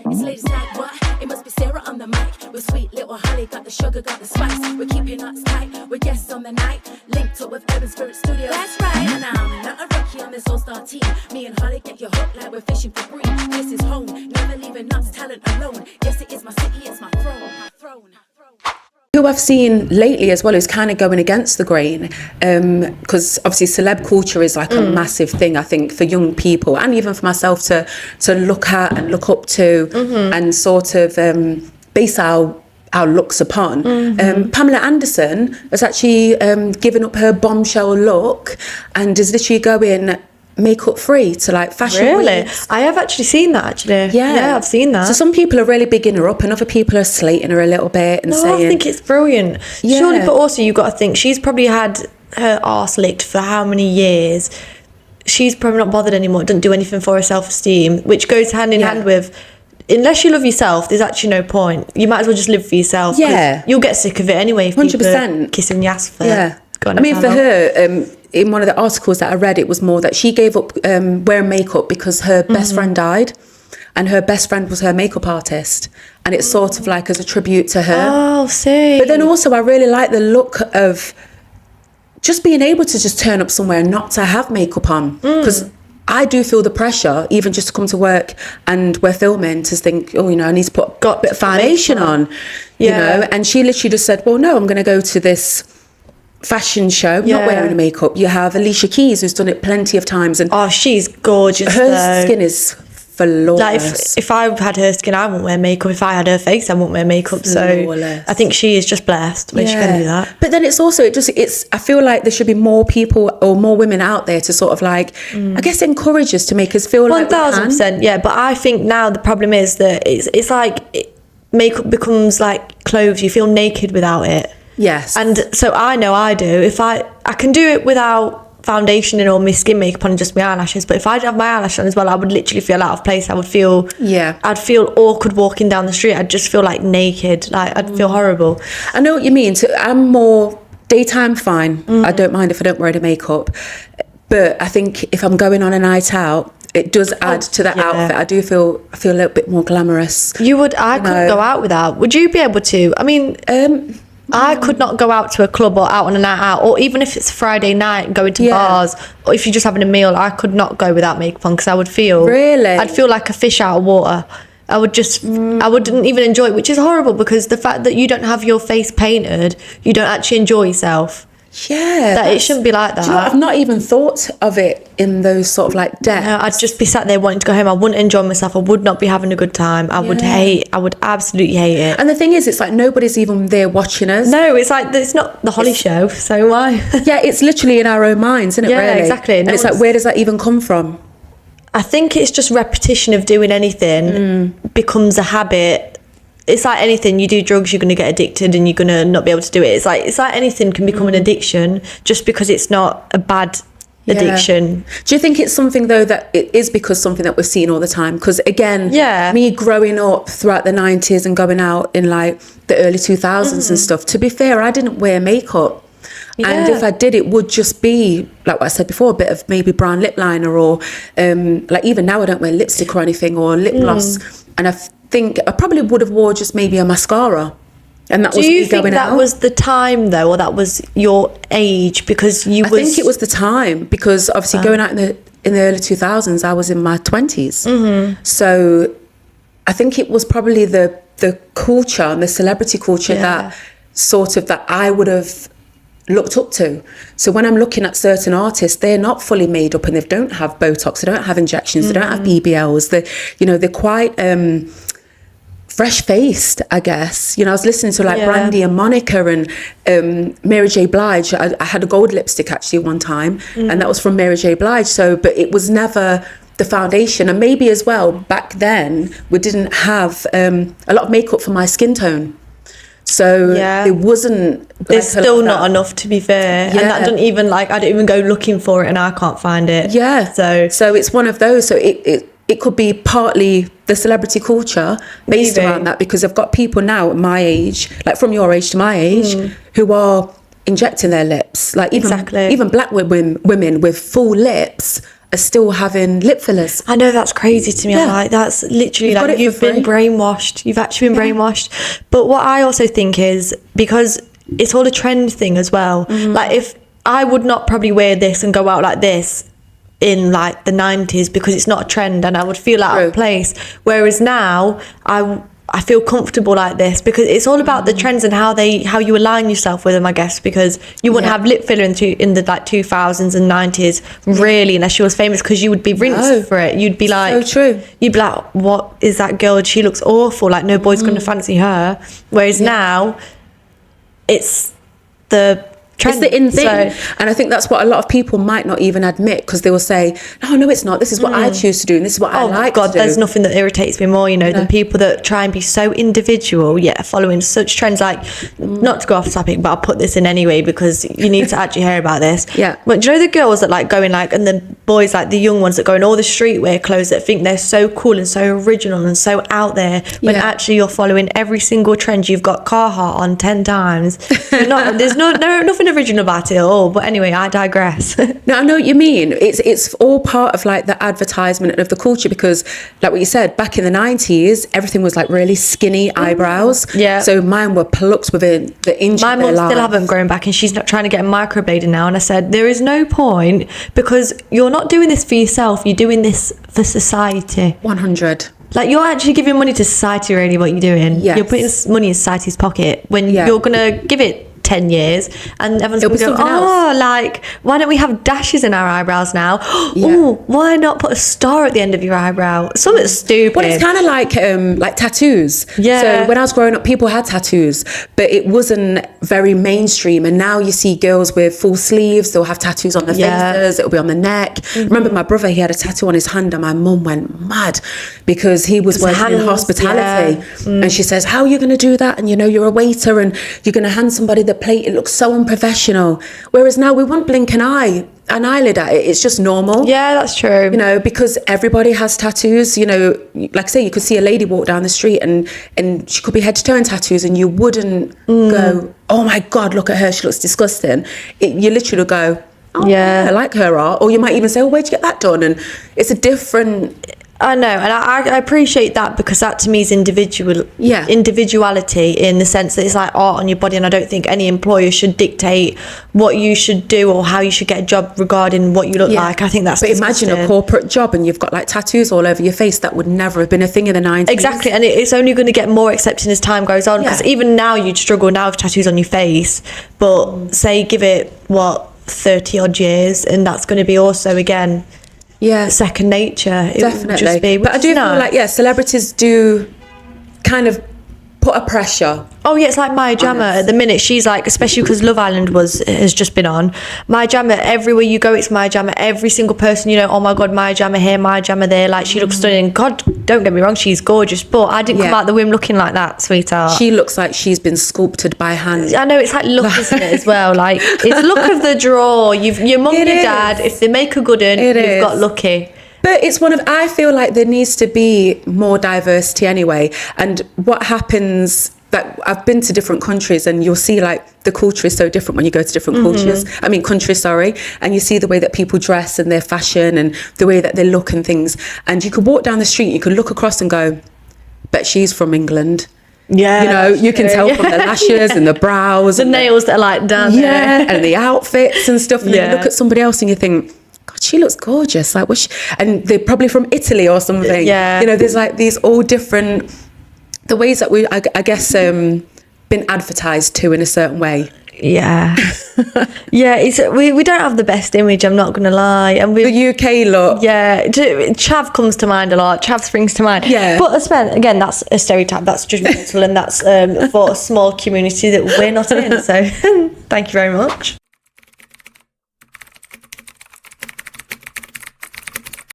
It's ladies night, what? It must be Sarah on the mic. We're sweet little Holly, got the sugar, got the spice. We're keeping us tight, we're guests on the night. Linked up with Urban Spirit Studios. That's right. And I'm not a rookie on this all-star team. Me and Holly get you hooked like we're fishing for green. This is home, never leaving us talent alone. Yes, it is my city, it's my throne. Who I've seen lately as well is kind of going against the grain, because obviously celeb culture is like a massive thing, I think, for young people and even for myself to look at and look up to and sort of base our looks upon. Pamela Anderson has actually given up her bombshell look and is literally going makeup free to like fashion weeks. I have actually seen that actually. Yeah, I've seen that. So some people are really bigging her up and other people are slating her a little bit and saying, I think it's brilliant. Surely, but also you got to think she's probably had her arse licked for how many years. She's probably not bothered anymore, doesn't do anything for her self-esteem, which goes hand in hand with, unless you love yourself, there's actually no point. You might as well just live for yourself. Yeah, you'll get sick of it anyway if 100%. People are kissing your ass for I mean, for her, in one of the articles that I read, it was more that she gave up wearing makeup because her best friend died, and her best friend was her makeup artist, and it's sort of like as a tribute to her. Oh, see. But then also, I really like the look of just being able to just turn up somewhere and not to have makeup on, because I do feel the pressure, even just to come to work and we're filming, to think, oh, you know, I need to put a bit of foundation on, you know. And she literally just said, well, no, I'm going to go to this fashion show, not wearing makeup. You have Alicia Keys, who's done it plenty of times, and she's gorgeous. Her skin is flawless. Like if I had her skin, I wouldn't wear makeup. If I had her face, I wouldn't wear makeup. Flawless. So I think she is just blessed when she can do that. But then it's also I feel like there should be more people or more women out there to sort of like I guess encourage us, to make us feel like 1,000%. Yeah, but I think now the problem is that it's like makeup becomes like clothes. You feel naked without it. Yes. And so I know I do. If I can do it without foundation and all my skin makeup on and just my eyelashes, but if I have my eyelash on as well, I would literally feel out of place. I would feel I'd feel awkward walking down the street. I'd just feel like naked. Like I'd feel horrible. I know what you mean. So I'm more daytime fine. I don't mind if I don't wear the makeup. But I think if I'm going on a night out, it does add to that outfit. I feel a little bit more glamorous. I couldn't go out without. Would you be able to? I mean, I could not go out to a club or out on a night out, or even if it's Friday night, going to bars, or if you're just having a meal, I could not go without makeup on, because I would feel... Really? I'd feel like a fish out of water. I would just... I wouldn't even enjoy it, which is horrible, because the fact that you don't have your face painted, you don't actually enjoy yourself. Yeah. It shouldn't be like that. Do you know, I've not even thought of it in those sort of like depths. No, I'd just be sat there wanting to go home. I wouldn't enjoy myself. I would not be having a good time. I would absolutely hate it. And the thing is, it's like nobody's even there watching us. No, it's like, it's not the Holly show, so why? Yeah, it's literally in our own minds, isn't it, really? Yeah, exactly. And it's like, where does that even come from? I think it's just repetition of doing anything becomes a habit. It's like anything, you do drugs, you're going to get addicted and you're going to not be able to do it. It's like anything can become an addiction just because it's not a bad addiction. Do you think it's something, though, that it is because something that we're seeing all the time? Because, again, me growing up throughout the 90s and going out in, like, the early 2000s and stuff, to be fair, I didn't wear makeup. Yeah. And if I did, it would just be, like what I said before, a bit of maybe brown lip liner or, like, even now I don't wear lipstick or anything or lip gloss. And I think I probably would have wore just maybe a mascara, and that was me going out. Do you think that was the time though, or that was your age? Because I think it was the time, because obviously going out in the early 2000s, I was in my 20s. So I think it was probably the culture and the celebrity culture that sort of that I would have looked up to. So when I'm looking at certain artists, they're not fully made up and they don't have Botox, they don't have injections, they don't have BBLs. They're quite fresh-faced, I guess. You know, I was listening to like Brandy and Monica and Mary J. Blige. I had a gold lipstick actually one time, and that was from Mary J. Blige. So, but it was never the foundation. And maybe as well, back then, we didn't have a lot of makeup for my skin tone. So it wasn't... There's still not enough, to be fair. And that doesn't even, like, I don't even go looking for it and I can't find it. Yeah. So it's one of those. So it could be partly the celebrity culture based around that, because I've got people now at my age, like from your age to my age, who are injecting their lips. Like even black women with full lips are still having lip fillers. I know, that's crazy to me. I'm like, that's literally like you've been brainwashed. You've actually been brainwashed. But what I also think is, because it's all a trend thing as well. Like, if I would not probably wear this and go out like this in like the 90s, because it's not a trend and I would feel out of place. Whereas now I feel comfortable like this, because it's all about the trends and how you align yourself with them, I guess, because you wouldn't have lip filler in the like 2000s and 90s really, unless she was famous, because you would be rinsed for it. You'd be like, so true. You'd be like, what is that girl? She looks awful. Like, no boy's going to fancy her. Whereas now, it's the trend. It's the in thing. And I think that's what a lot of people might not even admit, because they will say, no, it's not. This is what I choose to do, and this is what I like to do. There's nothing that irritates me more, than people that try and be so individual, following such trends. Like, not to go off topic, but I'll put this in anyway, because you need to actually hear about this. But do you know the girls that like going like, and the boys, like the young ones that go in all the streetwear clothes, that think they're so cool and so original and so out there, when actually you're following every single trend. You've got Carhartt on 10 times. There's nothing original about it at all. But anyway, I digress. No, I know what you mean. It's all part of like the advertisement of the culture, because like what you said, back in the 90s, everything was like really skinny eyebrows. So mine were plucked within the inch My of their mum life. still haven't grown back, and she's not trying to get a microblading now. And I said, there is no point, because you're not doing this for yourself. You're doing this for society. 100. Like, you're actually giving money to society, really, what you're doing. You're putting money in society's pocket when you're going to give it 10 years and everyone's going to go, like, why don't we have dashes in our eyebrows now? Why not put a star at the end of your eyebrow? Something stupid. Well, it's kind of like tattoos. So when I was growing up, people had tattoos, but it wasn't very mainstream. And now you see girls with full sleeves, they'll have tattoos on their faces, it'll be on the neck. Remember my brother, he had a tattoo on his hand, and my mum went mad because he was working in hospitality. And she says, how are you going to do that? And you're a waiter and you're going to hand somebody the plate. It looks so unprofessional. Whereas now we won't blink an eyelid at it. It's just normal. That's true. Because everybody has tattoos. Like I say, you could see a lady walk down the street and she could be head to toe in tattoos, and you wouldn't go, oh my God, look at her, she looks disgusting. You literally would go, I like her art. Or you might even say, oh, where'd you get that done? And it's a different... I know, and I appreciate that, because that to me is individuality, in the sense that it's like art on your body, and I don't think any employer should dictate what you should do or how you should get a job regarding what you look like. I think that's disgusting. Imagine a corporate job and you've got like tattoos all over your face. That would never have been a thing in the 90s. Exactly, and it's only going to get more accepted as time goes on, because even now you'd struggle now with tattoos on your face, but say give it 30 odd years, and that's going to be also again second nature. Definitely. But I do feel like celebrities do kind of put a pressure. It's like Maya Jama at the minute. She's like, especially because Love Island has just been on, Maya Jama, everywhere you go it's Maya Jama. Every single person, oh my God, Maya Jama here, Maya Jama there. Like, she looks stunning. God, don't get me wrong, she's gorgeous, but I didn't come out the womb looking like that, sweetheart. She looks like she's been sculpted by hand. I know, it's like look, isn't it, as well? Like, it's look of the draw. Your mum and your dad, if they make a good one, you've got lucky. But it's I feel like there needs to be more diversity anyway. And what happens, that I've been to different countries, and you'll see like the culture is so different when you go to different countries, and you see the way that people dress and their fashion and the way that they look and things. And you could walk down the street, you could look across and go, bet she's from England. You can tell from the lashes and the brows. The nails that are like down there. And the outfits and stuff. And then you look at somebody else and you think, God, she looks gorgeous. Like, and they're probably from Italy or something. There's like these all different, the ways that we, I guess, been advertised to in a certain way. We don't have the best image, I'm not gonna lie. And the UK look, chav comes to mind a lot. Chav springs to mind. But again, that's a stereotype, that's judgmental, and that's for a small community that we're not in. So thank you very much.